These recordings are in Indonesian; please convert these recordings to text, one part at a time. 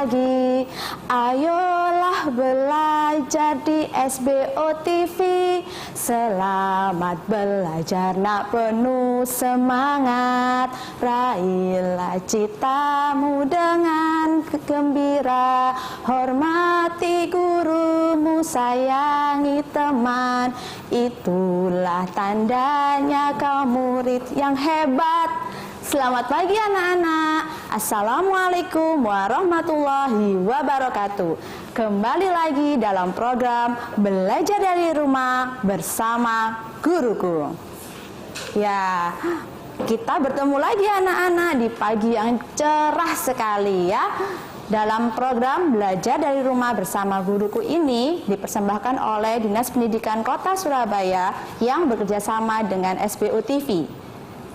lagi. Ayolah belajar di SBO TV. Selamat belajar nak penuh semangat. Raihlah citamu dengan gembira. Hormati gurumu, sayangi teman. Itulah tandanya kau murid yang hebat. Selamat pagi anak-anak. Assalamualaikum warahmatullahi wabarakatuh. Kembali lagi dalam program Belajar dari Rumah bersama Guruku. Ya, kita bertemu lagi anak-anak di pagi yang cerah sekali ya. Dalam program Belajar dari Rumah bersama Guruku ini dipersembahkan oleh Dinas Pendidikan Kota Surabaya yang bekerjasama dengan SBO TV.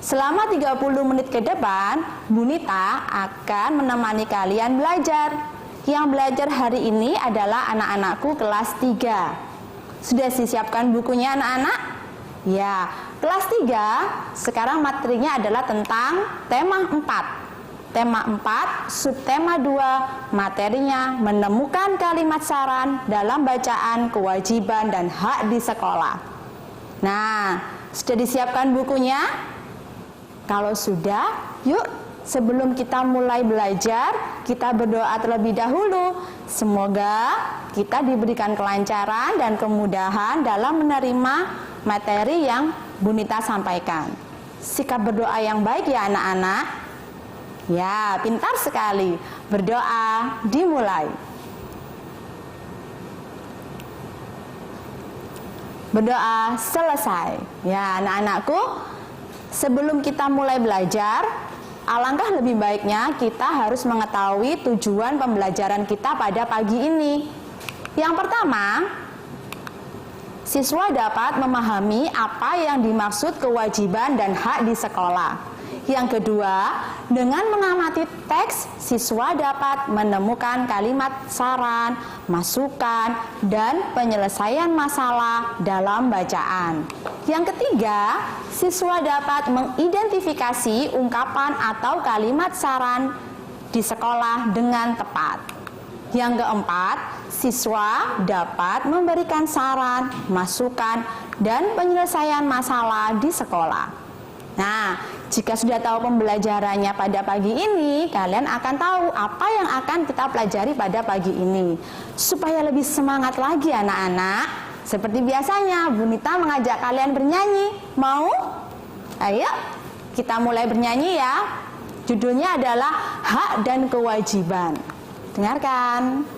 Selama 30 menit ke depan, Bu Nita akan menemani kalian belajar. Yang belajar hari ini adalah anak-anakku kelas 3. Sudah disiapkan bukunya anak-anak? Ya, kelas 3 sekarang materinya adalah tentang tema 4. Tema 4, subtema 2, materinya menemukan kalimat saran dalam bacaan kewajiban dan hak di sekolah. Nah, sudah disiapkan bukunya? Kalau sudah, yuk sebelum kita mulai belajar, kita berdoa terlebih dahulu. Semoga kita diberikan kelancaran dan kemudahan dalam menerima materi yang Bu Nita sampaikan. Sikap berdoa yang baik ya anak-anak. Ya, pintar sekali. Berdoa dimulai. Berdoa selesai. Ya, anak-anakku, sebelum kita mulai belajar, alangkah lebih baiknya kita harus mengetahui tujuan pembelajaran kita pada pagi ini. Yang pertama, siswa dapat memahami apa yang dimaksud kewajiban dan hak di sekolah. Yang kedua, dengan mengamati teks, siswa dapat menemukan kalimat saran, masukan, dan penyelesaian masalah dalam bacaan. Yang ketiga, siswa dapat mengidentifikasi ungkapan atau kalimat saran di sekolah dengan tepat. Yang keempat, siswa dapat memberikan saran, masukan, dan penyelesaian masalah di sekolah. Nah, jika sudah tahu pembelajarannya pada pagi ini, kalian akan tahu apa yang akan kita pelajari pada pagi ini. Supaya lebih semangat lagi anak-anak, seperti biasanya Bu Nita mengajak kalian bernyanyi. Mau? Ayo, kita mulai bernyanyi ya. Judulnya adalah Hak dan Kewajiban. Dengarkan.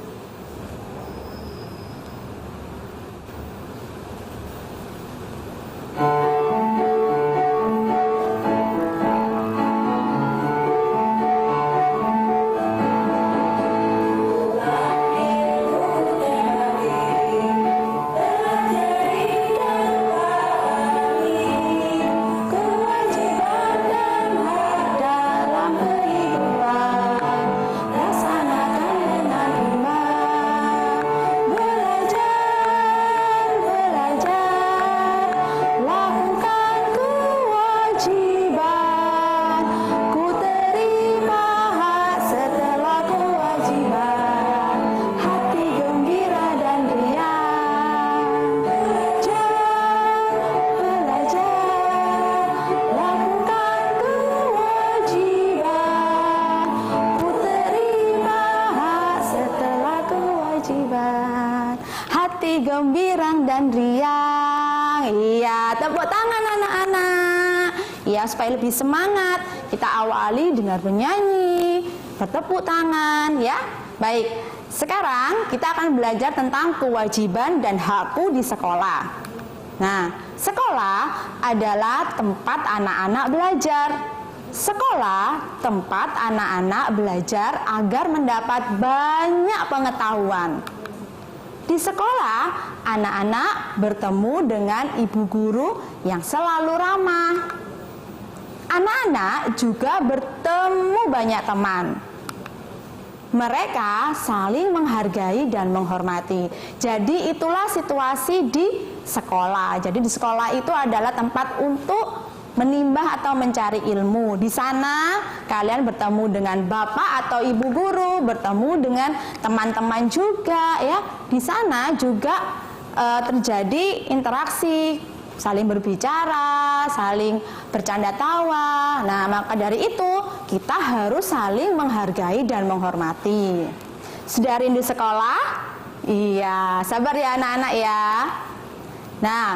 Hati gembirang dan riang. Iya, tepuk tangan anak-anak. Ya, supaya lebih semangat, kita awali dengan bernyanyi, bertepuk tangan ya. Baik, sekarang kita akan belajar tentang kewajiban dan hakku di sekolah. Nah, sekolah adalah tempat anak-anak belajar. Sekolah tempat anak-anak belajar agar mendapat banyak pengetahuan. Di sekolah, anak-anak bertemu dengan ibu guru yang selalu ramah. Anak-anak juga bertemu banyak teman. Mereka saling menghargai dan menghormati. Jadi itulah situasi di sekolah. Jadi di sekolah itu adalah tempat untuk menimba atau mencari ilmu. Di sana kalian bertemu dengan bapak atau ibu guru, bertemu dengan teman-teman juga ya. Di sana juga terjadi interaksi, saling berbicara, saling bercanda tawa. Nah, maka dari itu kita harus saling menghargai dan menghormati. Sudah rindu sekolah? Iya, sabar ya anak-anak ya. Nah,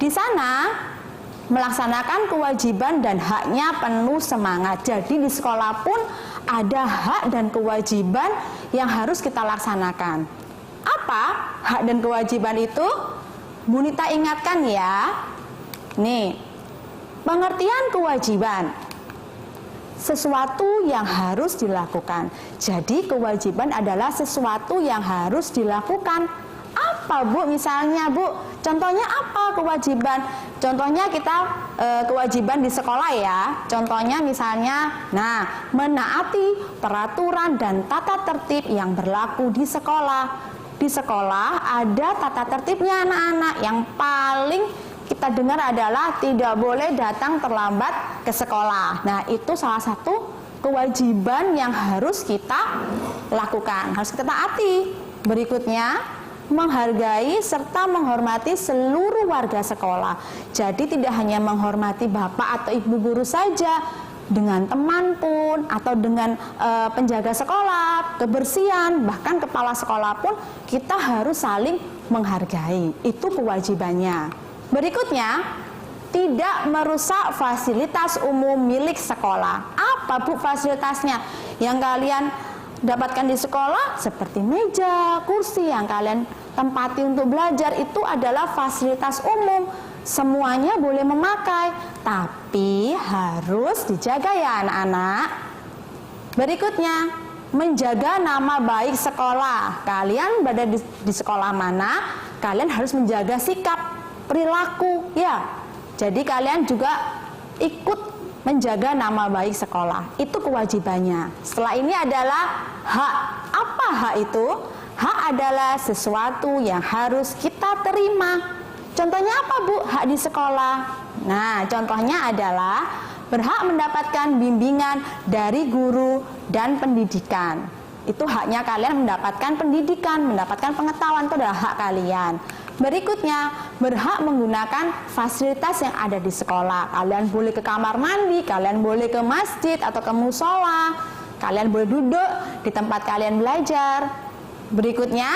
di sana melaksanakan kewajiban dan haknya penuh semangat. Jadi di sekolah pun ada hak dan kewajiban yang harus kita laksanakan. Apa hak dan kewajiban itu? Bunita ingatkan ya. Nih, pengertian kewajiban, sesuatu yang harus dilakukan. Jadi kewajiban adalah sesuatu yang harus dilakukan. Apa Bu misalnya Bu? Contohnya apa kewajiban? Contohnya kita kewajiban di sekolah ya. Contohnya misalnya, nah, menaati peraturan dan tata tertib yang berlaku di sekolah. Di sekolah ada tata tertibnya anak-anak. Yang paling kita dengar adalah tidak boleh datang terlambat ke sekolah. Nah, itu salah satu kewajiban yang harus kita lakukan, harus kita taati. Berikutnya, menghargai serta menghormati seluruh warga sekolah. Jadi tidak hanya menghormati bapak atau ibu guru saja, dengan teman pun atau dengan penjaga sekolah, kebersihan, bahkan kepala sekolah pun kita harus saling menghargai. Itu kewajibannya. Berikutnya, tidak merusak fasilitas umum milik sekolah. Apa Bu fasilitasnya yang kalian dapatkan di sekolah? Seperti meja, kursi yang kalian tempati untuk belajar itu adalah fasilitas umum. Semuanya boleh memakai, tapi harus dijaga ya anak-anak. Berikutnya, menjaga nama baik sekolah. Kalian berada di sekolah mana, kalian harus menjaga sikap, perilaku ya. Jadi kalian juga ikut menjaga nama baik sekolah. Itu kewajibannya. Setelah ini adalah hak. Apa hak itu? Hak adalah sesuatu yang harus kita terima. Contohnya apa Bu? Hak di sekolah. Nah, contohnya adalah berhak mendapatkan bimbingan dari guru dan pendidikan. Itu haknya kalian mendapatkan pendidikan, mendapatkan pengetahuan, itu adalah hak kalian. Berikutnya, berhak menggunakan fasilitas yang ada di sekolah. Kalian boleh ke kamar mandi, kalian boleh ke masjid atau ke musola, kalian boleh duduk di tempat kalian belajar. Berikutnya,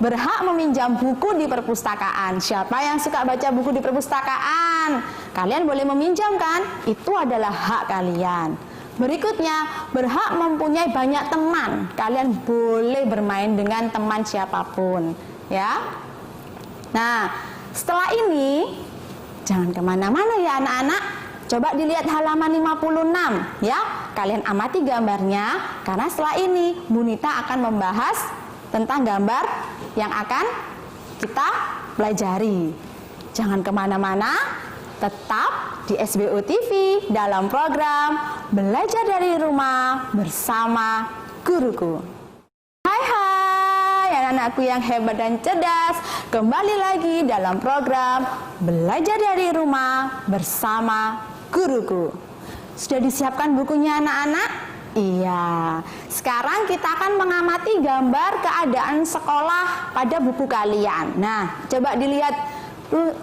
berhak meminjam buku di perpustakaan. Siapa yang suka baca buku di perpustakaan? Kalian boleh meminjam kan? Itu adalah hak kalian. Berikutnya, berhak mempunyai banyak teman. Kalian boleh bermain dengan teman siapapun, ya. Nah, setelah ini jangan kemana-mana ya anak-anak. Coba dilihat halaman 56 ya. Kalian amati gambarnya, karena setelah ini Bunita akan membahas tentang gambar yang akan kita pelajari. Jangan kemana-mana, tetap di SBO TV dalam program Belajar dari Rumah bersama Guruku. Hai anak-anakku yang hebat dan cerdas, kembali lagi dalam program Belajar dari Rumah bersama Guruku. Sudah disiapkan bukunya anak-anak? Iya, sekarang kita akan mengamati gambar keadaan sekolah pada buku kalian. Nah, coba dilihat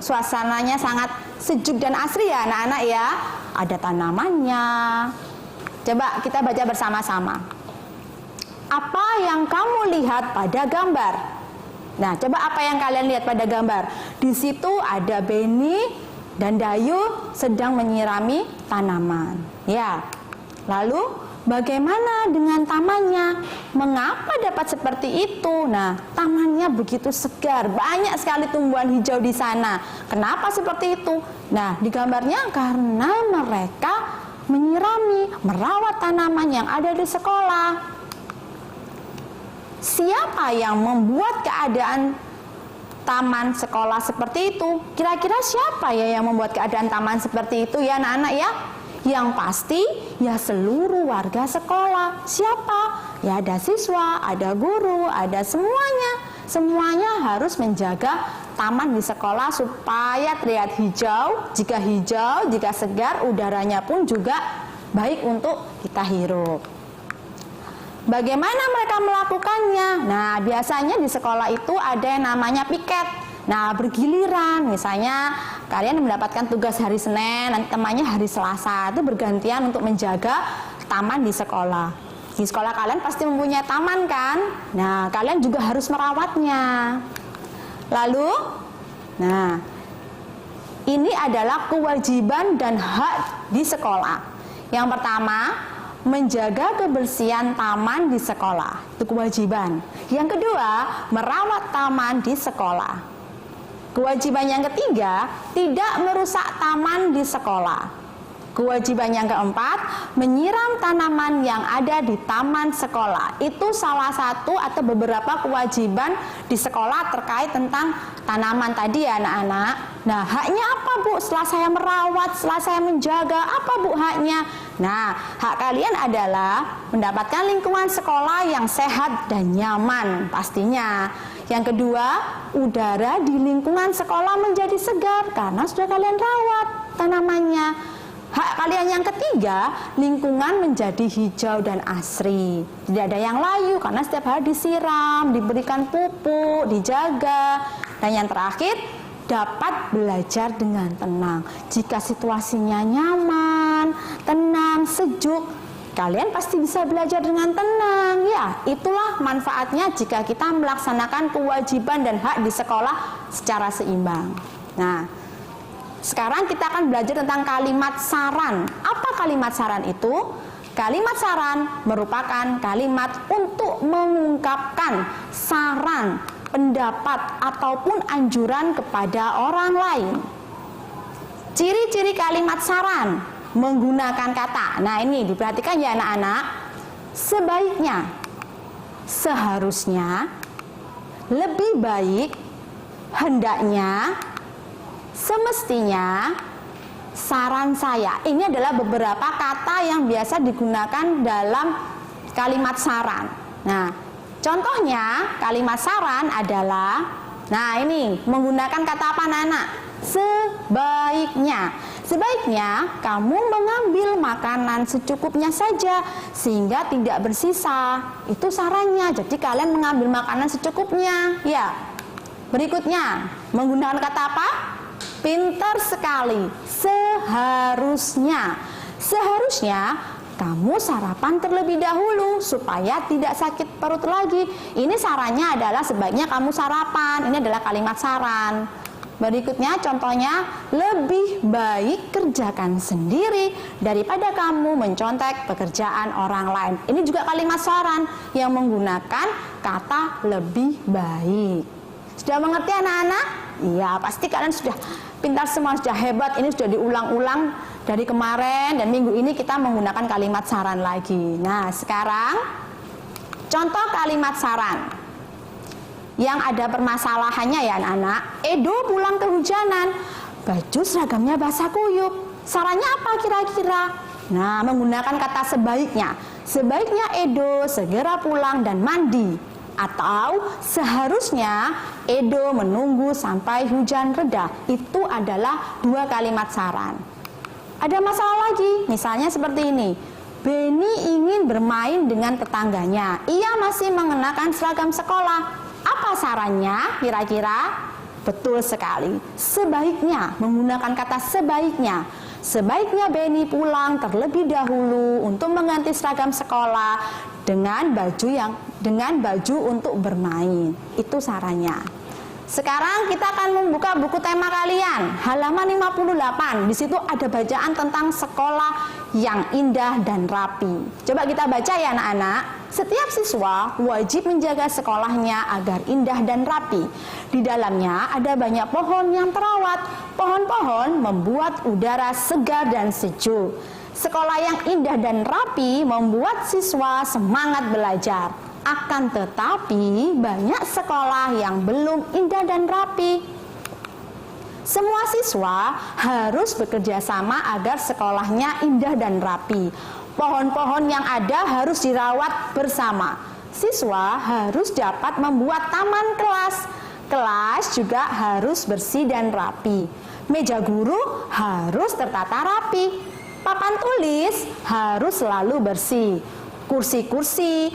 suasananya sangat sejuk dan asri ya anak-anak ya. Ada tanamannya. Coba kita baca bersama-sama. Apa yang kamu lihat pada gambar? Nah, coba apa yang kalian lihat pada gambar? Di situ ada Beni dan Dayu sedang menyirami tanaman. Ya, lalu bagaimana dengan tamannya? Mengapa dapat seperti itu? Nah, tamannya begitu segar, banyak sekali tumbuhan hijau di sana. Kenapa seperti itu? Nah, di gambarnya karena mereka menyirami, merawat tanaman yang ada di sekolah. Siapa yang membuat keadaan taman sekolah seperti itu? Kira-kira siapa ya yang membuat keadaan taman seperti itu ya anak-anak ya? Yang pasti ya seluruh warga sekolah. Siapa? Ya ada siswa, ada guru, ada semuanya. Semuanya harus menjaga taman di sekolah supaya terlihat hijau. Jika hijau, jika segar, udaranya pun juga baik untuk kita hirup. Bagaimana mereka melakukannya? Nah, biasanya di sekolah itu ada yang namanya piket. Nah, bergiliran. Misalnya kalian mendapatkan tugas hari Senin, nanti temannya hari Selasa. Itu bergantian untuk menjaga taman di sekolah. Di sekolah kalian pasti mempunyai taman kan? Nah, kalian juga harus merawatnya. Lalu, nah, ini adalah kewajiban dan hak di sekolah. Yang pertama, menjaga kebersihan taman di sekolah. Itu kewajiban. Yang kedua, merawat taman di sekolah. Kewajiban yang ketiga, tidak merusak taman di sekolah. Kewajiban yang keempat, menyiram tanaman yang ada di taman sekolah. Itu salah satu atau beberapa kewajiban di sekolah terkait tentang tanaman tadi ya anak-anak. Nah, haknya apa Bu? Setelah saya merawat, setelah saya menjaga, apa Bu haknya? Nah, hak kalian adalah mendapatkan lingkungan sekolah yang sehat dan nyaman pastinya. Yang kedua, udara di lingkungan sekolah menjadi segar karena sudah kalian rawat tanamannya. Hak kalian yang ketiga, lingkungan menjadi hijau dan asri. Tidak ada yang layu karena setiap hari disiram, diberikan pupuk, dijaga. Dan yang terakhir, dapat belajar dengan tenang. Jika situasinya nyaman, tenang, sejuk, kalian pasti bisa belajar dengan tenang. Ya, itulah manfaatnya jika kita melaksanakan kewajiban dan hak di sekolah secara seimbang. Nah, sekarang kita akan belajar tentang kalimat saran. Apa kalimat saran itu? Kalimat saran merupakan kalimat untuk mengungkapkan saran, pendapat, ataupun anjuran kepada orang lain. Ciri-ciri kalimat saran menggunakan kata. Nah, ini diperhatikan ya anak-anak. Sebaiknya, seharusnya, lebih baik, hendaknya, semestinya, saran saya. Ini adalah beberapa kata yang biasa digunakan dalam kalimat saran. Nah, contohnya kalimat saran adalah, nah ini menggunakan kata apa anak-anak? Sebaiknya. Sebaiknya kamu mengambil makanan secukupnya saja sehingga tidak bersisa. Itu sarannya. Jadi kalian mengambil makanan secukupnya. Ya. Berikutnya, menggunakan kata apa? Pintar sekali. Seharusnya. Seharusnya kamu sarapan terlebih dahulu supaya tidak sakit perut lagi. Ini sarannya adalah sebaiknya kamu sarapan. Ini adalah kalimat saran. Berikutnya contohnya, lebih baik kerjakan sendiri daripada kamu mencontek pekerjaan orang lain. Ini juga kalimat saran yang menggunakan kata lebih baik. Sudah mengerti anak-anak? Iya, pasti kalian sudah pintar semua, sudah hebat. Ini sudah diulang-ulang dari kemarin dan minggu ini kita menggunakan kalimat saran lagi. Nah, sekarang contoh kalimat saran yang ada permasalahannya ya anak-anak. Edo pulang kehujanan, baju seragamnya basah kuyup. Sarannya apa kira-kira? Nah, menggunakan kata sebaiknya. Sebaiknya Edo segera pulang dan mandi. Atau seharusnya Edo menunggu sampai hujan reda. Itu adalah dua kalimat saran. Ada masalah lagi, misalnya seperti ini. Benny ingin bermain dengan tetangganya. Ia masih mengenakan seragam sekolah. Apa sarannya kira-kira? Betul sekali. Sebaiknya, menggunakan kata sebaiknya. Sebaiknya Benny pulang terlebih dahulu untuk mengganti seragam sekolah dengan baju untuk bermain. Itu sarannya. Sekarang kita akan membuka buku tema kalian, halaman 58. Di situ ada bacaan tentang sekolah yang indah dan rapi. Coba kita baca ya anak-anak. Setiap siswa wajib menjaga sekolahnya agar indah dan rapi. Di dalamnya ada banyak pohon yang terawat. Pohon-pohon membuat udara segar dan sejuk. Sekolah yang indah dan rapi membuat siswa semangat belajar. Akan tetapi banyak sekolah yang belum indah dan rapi. Semua siswa harus bekerja sama agar sekolahnya indah dan rapi. Pohon-pohon yang ada harus dirawat bersama. Siswa harus dapat membuat taman kelas. Kelas juga harus bersih dan rapi. Meja guru harus tertata rapi. Papan tulis harus selalu bersih. Kursi-kursi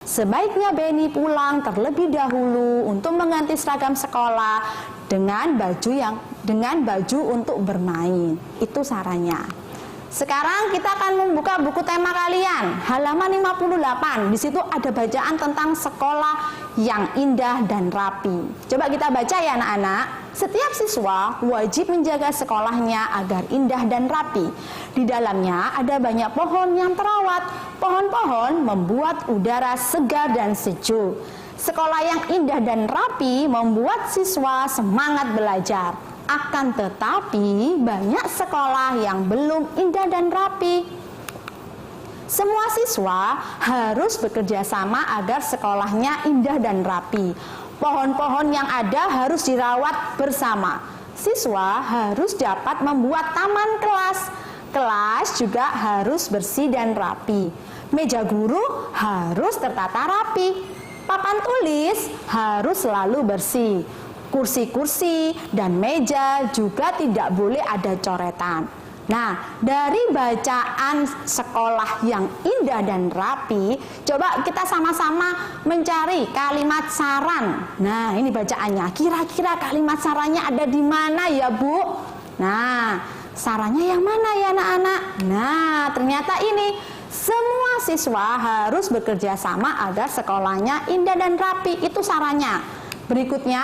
sebaiknya Beni pulang terlebih dahulu untuk mengganti seragam sekolah dengan baju untuk bermain. Itu sarannya. Sekarang kita akan membuka buku tema kalian, halaman 58. Di situ ada bacaan tentang sekolah yang indah dan rapi. Coba kita baca ya anak-anak. Setiap siswa wajib menjaga sekolahnya agar indah dan rapi. Di dalamnya ada banyak pohon yang terawat. Pohon-pohon membuat udara segar dan sejuk. Sekolah yang indah dan rapi membuat siswa semangat belajar. Akan tetapi banyak sekolah yang belum indah dan rapi. Semua siswa harus bekerja sama agar sekolahnya indah dan rapi. Pohon-pohon yang ada harus dirawat bersama. Siswa harus dapat membuat taman kelas. Kelas juga harus bersih dan rapi. Meja guru harus tertata rapi. Papan tulis harus selalu bersih. Kursi-kursi dan meja juga tidak boleh ada coretan. Nah, dari bacaan sekolah yang indah dan rapi, coba kita sama-sama mencari kalimat saran. Nah, ini bacaannya. Kira-kira kalimat sarannya ada di mana ya, Bu? Nah, sarannya yang mana ya anak-anak? Nah, ternyata ini. Semua siswa harus bekerja sama agar sekolahnya indah dan rapi. Itu sarannya. Berikutnya,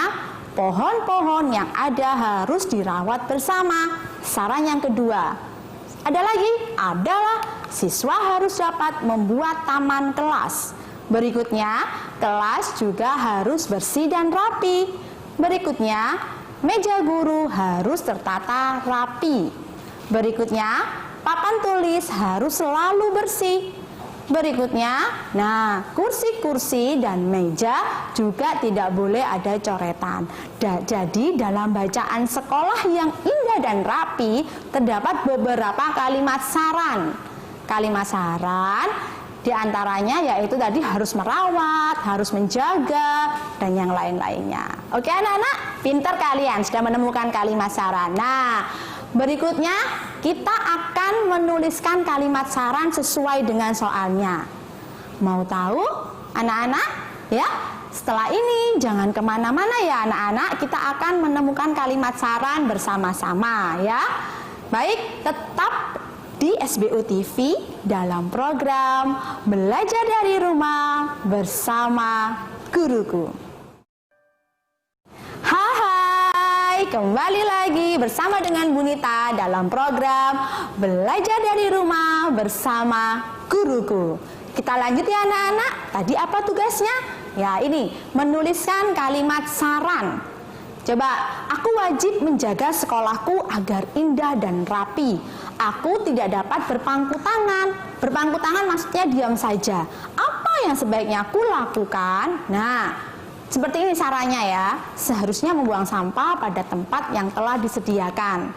pohon-pohon yang ada harus dirawat bersama. Saran yang kedua, adalah siswa harus dapat membuat taman kelas. Berikutnya, kelas juga harus bersih dan rapi. Berikutnya, meja guru harus tertata rapi. Berikutnya, papan tulis harus selalu bersih. Berikutnya, kursi-kursi dan meja juga tidak boleh ada coretan. Jadi dalam bacaan sekolah yang indah dan rapi terdapat beberapa kalimat saran. Kalimat saran diantaranya yaitu tadi harus merawat, harus menjaga, dan yang lain-lainnya. Oke anak-anak, pintar kalian sudah menemukan kalimat saran. Nah, berikutnya kita akan menuliskan kalimat saran sesuai dengan soalnya. Mau tahu anak-anak? Ya, setelah ini jangan kemana-mana ya anak-anak. Kita akan menemukan kalimat saran bersama-sama ya. Baik, tetap di SBU TV dalam program Belajar dari Rumah bersama Guruku. Kembali lagi bersama dengan Bunita dalam program Belajar dari Rumah bersama Guruku. Kita lanjut ya anak-anak. Tadi apa tugasnya? Ya ini, menuliskan kalimat saran. Coba, aku wajib menjaga sekolahku agar indah dan rapi. Aku tidak dapat berpangku tangan. Berpangku tangan maksudnya diam saja. Apa yang sebaiknya aku lakukan? Nah, seperti ini sarannya ya, seharusnya membuang sampah pada tempat yang telah disediakan.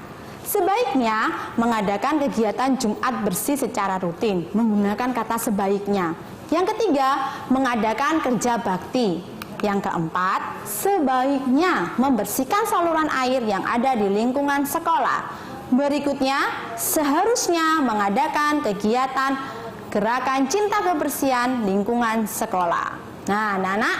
Sebaiknya mengadakan kegiatan Jumat bersih secara rutin, menggunakan kata sebaiknya. Yang ketiga, mengadakan kerja bakti. Yang keempat, sebaiknya membersihkan saluran air yang ada di lingkungan sekolah. Berikutnya, seharusnya mengadakan kegiatan gerakan cinta kebersihan lingkungan sekolah. Nah, anak-anak,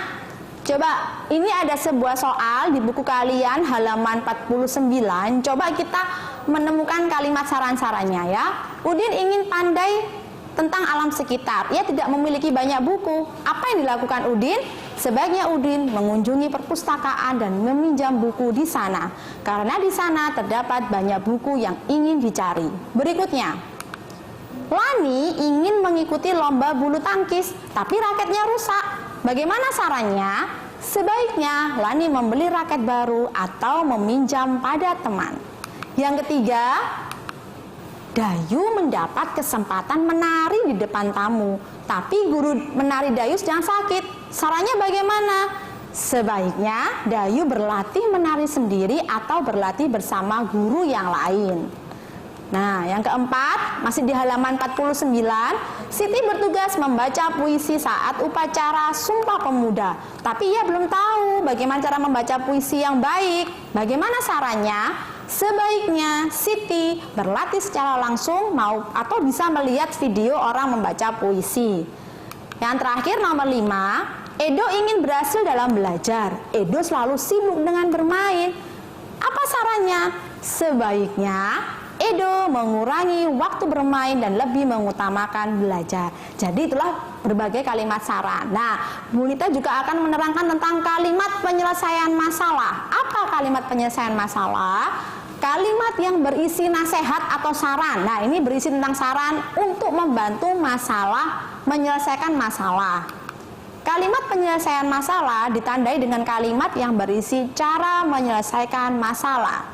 coba ini ada sebuah soal di buku kalian halaman 49. Coba kita menemukan kalimat saran-sarannya ya. Udin ingin pandai tentang alam sekitar. Ia tidak memiliki banyak buku. Apa yang dilakukan Udin? Sebaiknya Udin mengunjungi perpustakaan dan meminjam buku di sana. Karena di sana terdapat banyak buku yang ingin dicari. Berikutnya, Lani ingin mengikuti lomba bulu tangkis, tapi raketnya rusak. Bagaimana sarannya? Sebaiknya Lani membeli raket baru atau meminjam pada teman. Yang ketiga, Dayu mendapat kesempatan menari di depan tamu, tapi guru menari Dayu sedang sakit. Sarannya bagaimana? Sebaiknya Dayu berlatih menari sendiri atau berlatih bersama guru yang lain. Nah, yang keempat, masih di halaman 49, Siti bertugas membaca puisi saat upacara Sumpah Pemuda. Tapi ia belum tahu bagaimana cara membaca puisi yang baik. Bagaimana sarannya? Sebaiknya Siti berlatih secara langsung atau bisa melihat video orang membaca puisi. Yang terakhir nomor 5, Edo ingin berhasil dalam belajar. Edo selalu sibuk dengan bermain. Apa sarannya? Sebaiknya Edo mengurangi waktu bermain dan lebih mengutamakan belajar. Jadi itulah berbagai kalimat saran. Nah, Bu Nita juga akan menerangkan tentang kalimat penyelesaian masalah. Apa kalimat penyelesaian masalah? Kalimat yang berisi nasihat atau saran. Nah, ini berisi tentang saran untuk membantu menyelesaikan masalah. Kalimat penyelesaian masalah ditandai dengan kalimat yang berisi cara menyelesaikan masalah.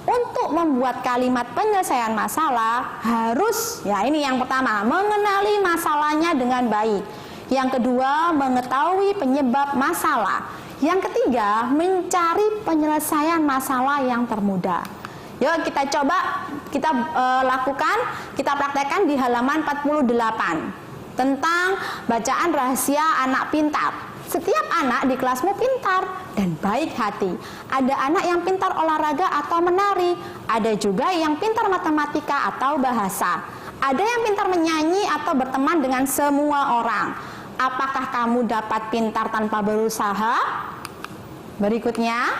Untuk membuat kalimat penyelesaian masalah harus, ini yang pertama, mengenali masalahnya dengan baik. Yang kedua, mengetahui penyebab masalah. Yang ketiga, mencari penyelesaian masalah yang termudah. Yuk kita coba, kita praktekkan di halaman 48 tentang bacaan rahasia anak pintar. Setiap anak di kelasmu pintar dan baik hati. Ada anak yang pintar olahraga atau menari. Ada juga yang pintar matematika atau bahasa. Ada yang pintar menyanyi atau berteman dengan semua orang. Apakah kamu dapat pintar tanpa berusaha? Berikutnya,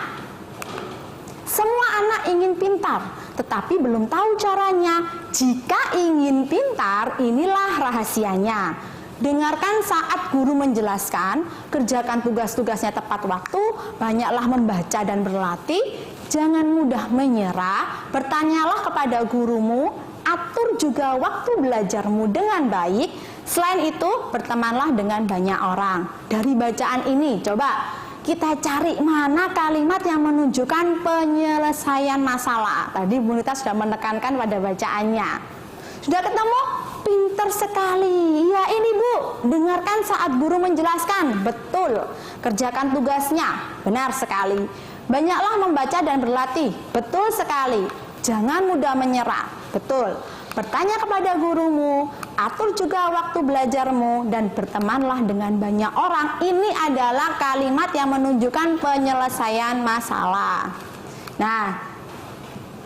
semua anak ingin pintar, tetapi belum tahu caranya. Jika ingin pintar, inilah rahasianya. Dengarkan saat guru menjelaskan, kerjakan tugas-tugasnya tepat waktu, banyaklah membaca dan berlatih, jangan mudah menyerah, bertanyalah kepada gurumu, atur juga waktu belajarmu dengan baik. Selain itu, bertemanlah dengan banyak orang. Dari bacaan ini, coba kita cari mana kalimat yang menunjukkan penyelesaian masalah. Tadi Bu Nita sudah menekankan pada bacaannya. Sudah ketemu? Pintar sekali. Ya ini Bu, dengarkan saat guru menjelaskan. Betul. Kerjakan tugasnya. Benar sekali. Banyaklah membaca dan berlatih. Betul sekali. Jangan mudah menyerah. Betul. Bertanya kepada gurumu, atur juga waktu belajarmu, dan bertemanlah dengan banyak orang. Ini adalah kalimat yang menunjukkan penyelesaian masalah. Nah,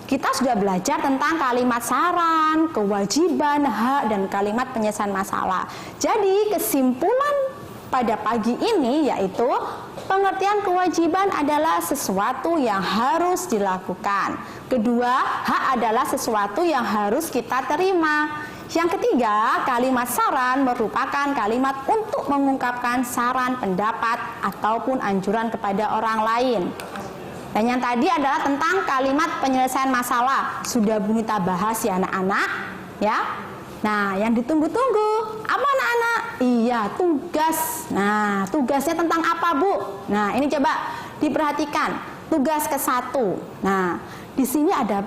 kita sudah belajar tentang kalimat saran, kewajiban, hak, dan kalimat penyelesaian masalah. Jadi kesimpulan pada pagi ini yaitu pengertian kewajiban adalah sesuatu yang harus dilakukan. Kedua, hak adalah sesuatu yang harus kita terima. Yang ketiga, kalimat saran merupakan kalimat untuk mengungkapkan saran, pendapat, ataupun anjuran kepada orang lain. Dan yang tadi adalah tentang kalimat penyelesaian masalah. Sudah Bu Nita bahas ya anak-anak, ya. Nah, yang ditunggu-tunggu apa anak-anak? Iya, tugas. Nah, tugasnya tentang apa Bu? Nah, ini coba diperhatikan. Tugas ke-1. Nah, di sini ada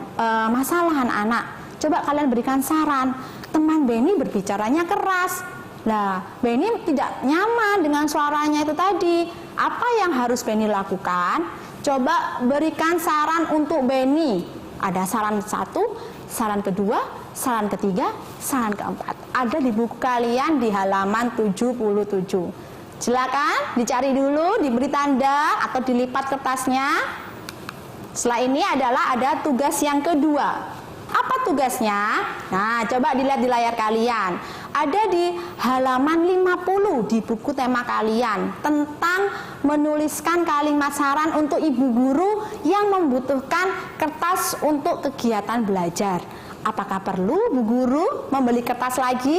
masalah anak-anak. Coba kalian berikan saran. Teman Beni berbicaranya keras. Nah, Beni tidak nyaman dengan suaranya itu tadi. Apa yang harus Beni lakukan? Coba berikan saran untuk Beni. Ada saran 1, saran kedua, saran ketiga, saran keempat. Ada di buku kalian di halaman 77. Silakan dicari dulu, diberi tanda atau dilipat kertasnya. Setelah ini ada tugas yang kedua. Apa tugasnya? Nah, coba dilihat di layar kalian. Ada di halaman 50 di buku tema kalian tentang menuliskan kalimat saran untuk ibu guru yang membutuhkan kertas untuk kegiatan belajar. Apakah perlu Bu Guru membeli kertas lagi?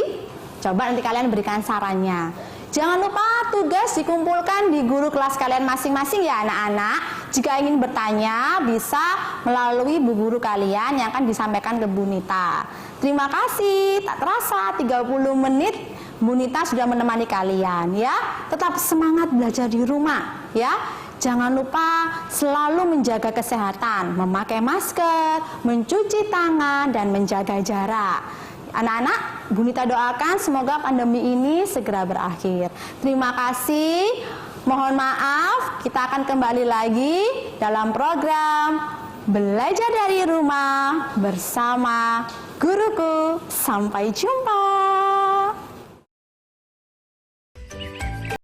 Coba nanti kalian berikan sarannya. Jangan lupa tugas dikumpulkan di guru kelas kalian masing-masing ya anak-anak. Jika ingin bertanya bisa melalui Bu Guru kalian yang akan disampaikan ke Bu Nita. Terima kasih, tak terasa 30 menit Bu Nita sudah menemani kalian ya. Tetap semangat belajar di rumah ya. jangan lupa selalu menjaga kesehatan, memakai masker, mencuci tangan, dan menjaga jarak. Anak-anak, Bu Nita doakan semoga pandemi ini segera berakhir. Terima kasih. Mohon maaf, kita akan kembali lagi dalam program Belajar dari Rumah bersama guruku. Sampai jumpa.